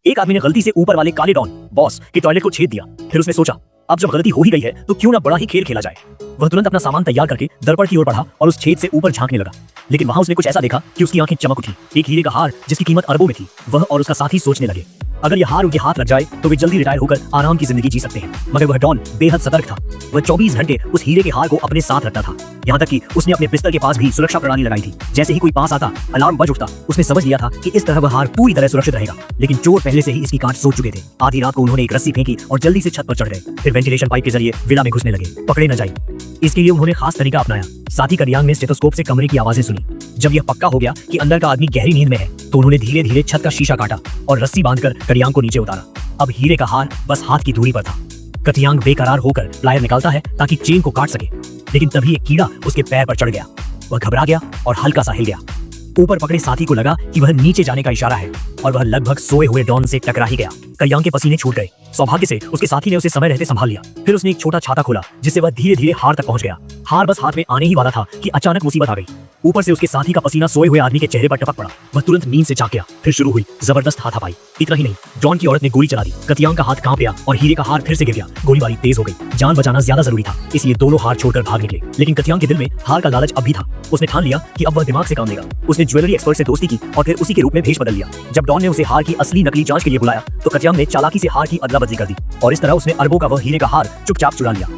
एक आदमी ने गलती से ऊपर वाले काले डॉन बॉस के टॉयलेट को छेद दिया। फिर उसने सोचा अब जब गलती हो ही गई है तो क्यों ना बड़ा ही खेल खेला जाए। वह तुरंत अपना सामान तैयार करके दर्पण की ओर बढ़ा और उस छेद से ऊपर झांकने लगा। लेकिन वहां उसने कुछ ऐसा देखा कि उसकी आंखें चमक उठी। एक हीरे का हार जिसकी कीमत अरबों में थी। वह और उसका साथी सोचने लगे अगर यह हार उनके हाथ लग जाए तो वे जल्दी रिटायर होकर आराम की जिंदगी जी सकते हैं। मगर वह डॉन बेहद सतर्क था। वह 24 घंटे उस हीरे के हार को अपने साथ रखता था। यहाँ तक कि उसने अपने बिस्तर के पास भी सुरक्षा प्रणाली लगाई थी। जैसे ही कोई पास आता अलार्म बज उठता। उसने समझ लिया था कि इस तरह वह हार पूरी तरह सुरक्षित रहेगा। लेकिन चोर पहले से ही इसकी काट सोच चुके थे। आधी रात को उन्होंने एक रस्सी फेंकी और जल्दी से छत पर चढ़ गए। फिर वेंटिलेशन पाइप के जरिए विला में घुसने लगे। पकड़े न जाए इसके लिए उन्होंने खास तरीका अपनाया। साथी करियांग ने स्टेथोस्कोप से कमरे की आवाजें सुनी। जब यह पक्का हो गया कि अंदर का आदमी गहरी नींद में है तो उन्होंने धीरे धीरे छत का शीशा काटा और रस्सी बांधकर करियांग को नीचे उतारा। अब हीरे का हार बस हाथ की दूरी पर था। करियांग बेकरार होकर प्लायर निकालता है ताकि चेन को काट सके। लेकिन तभी एक कीड़ा उसके पैर पर चढ़ गया। वह घबरा गया और हल्का सा हिल गया। ऊपर पकड़े साथी को लगा कि वह नीचे जाने का इशारा है और वह लगभग सोए हुए डॉन से टकरा ही गया। करियांग के पसीने छूट गए। सौभाग्य से उसके साथी ने उसे समय रहते संभाल लिया। फिर उसने एक छोटा छाता खोला जिससे वह धीरे धीरे हार तक पहुंच गया। हार बस हाथ में आने ही वाला था कि अचानक मुसीबत आ गई। ऊपर से उसके साथी का पसीना सोए हुए आदमी के चेहरे पर टपक पड़ा। वह तुरंत नींद से जाग गया। फिर शुरू हुई जबरदस्त हाथापाई। इतना ही नहीं, डॉन की औरत ने गोली चला दी। करियांग का हाथ कांप गया और हीरे का हार फिर से गिर गया। गोलीबारी तेज हो गई। जान बचाना ज्यादा जरूरी था, इसलिए दोनों हार छोड़कर भाग निकले। लेकिन करियांग के दिल में हार का लालच अब भी था। उसने ठान लिया कि अब वह दिमाग से काम लेगा। उसने ज्वेलरी एक्सपर्ट से दोस्ती की और फिर उसी के रूप में भेष बदल लिया। जब डॉन ने उसे हार की असली नकली जांच के लिए बुलाया तो करियांग ने चालाकी से हार की अदला बदली कर दी और इस तरह उसने अरबों का वह हीरे का हार चुपचाप चुरा लिया।